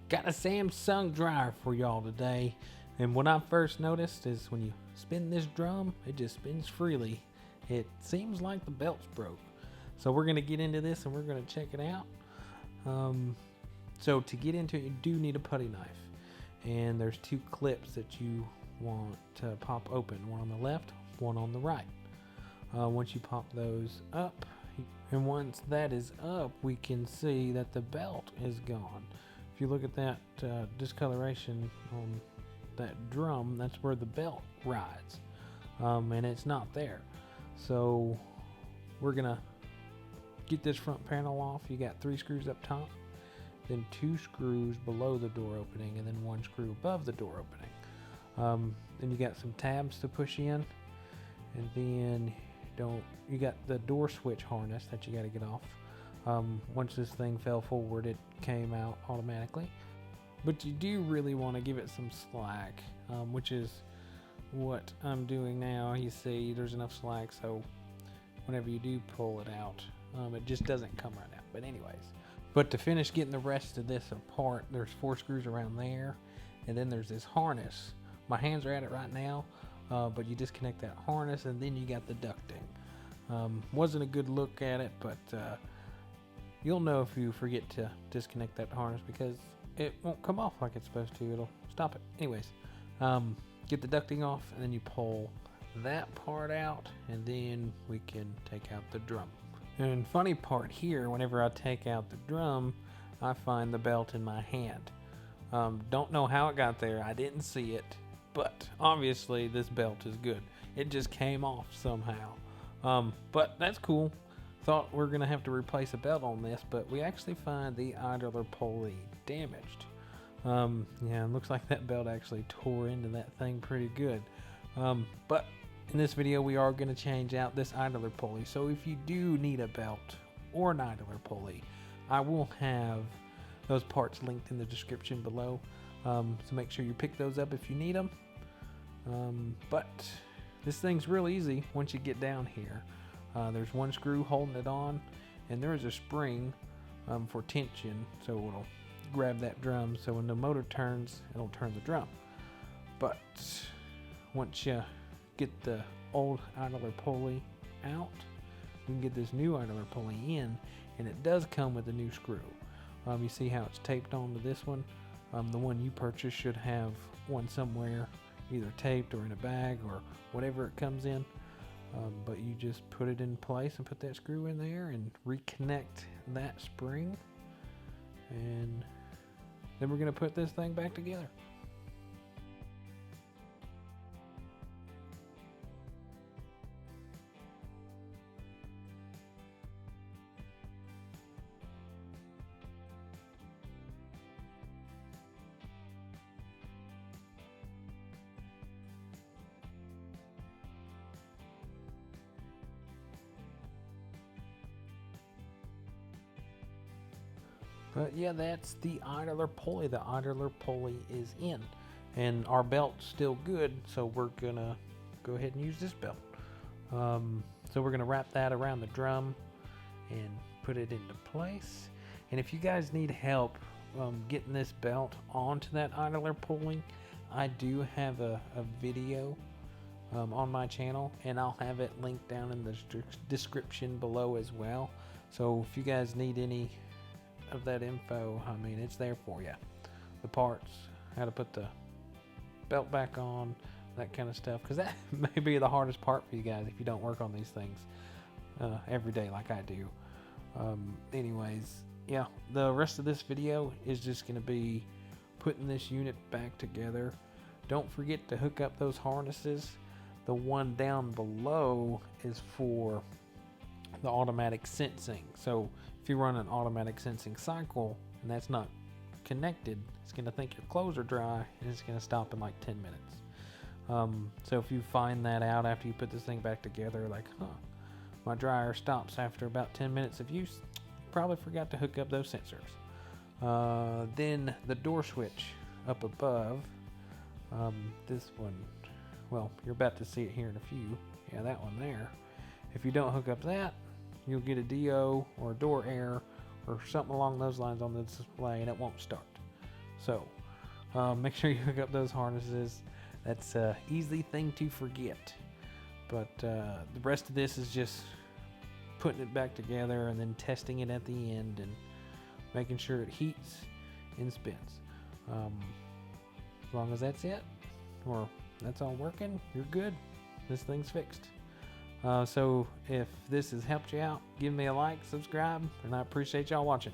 Got a Samsung dryer for y'all today. And what I first noticed is when you spin this drum, it just spins freely. It seems like the belt's broke. So we're gonna get into this and we're gonna check it out. So to get into it, you do need a putty knife. And there's two clips that you want to pop open, one on the left, one on the right. Once you pop those up, and once that is up, we can see that the belt is gone. If you look at that discoloration on that drum, that's where the belt rides, and it's not there. So we're gonna get this front panel off. You got 3 screws up top, then 2 screws below the door opening, and then 1 screw above the door opening. Then you got some tabs to push in, and then you got the door switch harness that you got to get off. Once this thing fell forward, it came out automatically. But you do really want to give it some slack, which is what I'm doing now. You see there's enough slack, so whenever you do pull it out, it just doesn't come right out. But anyways, but to finish getting the rest of this apart, there's 4 screws around there, and then there's this harness. My hands are at it right now, but you disconnect that harness, and then you got the ducting. Wasn't a good look at it, but you'll know if you forget to disconnect that harness because it won't come off like it's supposed to. It'll stop it. Anyways, get the ducting off, and then you pull that part out, and then we can take out the drum. And funny part here, whenever I take out the drum, I find the belt in my hand. Don't know how it got there. I didn't see it, but obviously this belt is good. It just came off somehow. But that's cool. Thought we're gonna have to replace a belt on this, but we actually find the idler pulley damaged. Yeah, it looks like that belt actually tore into that thing pretty good. But in this video, we are gonna change out this idler pulley. So if you do need a belt or an idler pulley, I will have those parts linked in the description below. So make sure you pick those up if you need them. But this thing's real easy once you get down here. There's 1 screw holding it on, and there is a spring for tension, so it'll grab that drum, so when the motor turns, it'll turn the drum. But once you get the old idler pulley out, you can get this new idler pulley in, and it does come with a new screw. You see how it's taped onto this one? The one you purchased should have one somewhere, either taped or in a bag or whatever it comes in. But you just put it in place and put that screw in there and reconnect that spring, and then we're going to put this thing back together. But yeah, that's the idler pulley. The idler pulley is in, and our belt's still good, so we're gonna go ahead and use this belt. So we're gonna wrap that around the drum and put it into place. And if you guys need help getting this belt onto that idler pulley, I do have a video on my channel, and I'll have it linked down in the description below as well. So if you guys need any of that info, I mean, it's there for you. The parts, how to put the belt back on, that kind of stuff, because that may be the hardest part for you guys if you don't work on these things every day like I do. Anyways, yeah, the rest of this video is just going to be putting this unit back together. Don't forget to hook up those harnesses. The one down below is for the automatic sensing. So if you run an automatic sensing cycle and that's not connected, it's going to think your clothes are dry and it's going to stop in like 10 minutes. So if you find that out after you put this thing back together, like, my dryer stops after about 10 minutes of use, probably forgot to hook up those sensors. Then the door switch up above, this one, well, you're about to see it here in a few. Yeah, that one there. If you don't hook up that, you'll get a DO or a door error or something along those lines on the display, and it won't start. So make sure you hook up those harnesses. That's an easy thing to forget. But the rest of this is just putting it back together and then testing it at the end and making sure it heats and spins. As long as that's it, or that's all working, you're good. This thing's fixed. So if this has helped you out, give me a like, subscribe, and I appreciate y'all watching.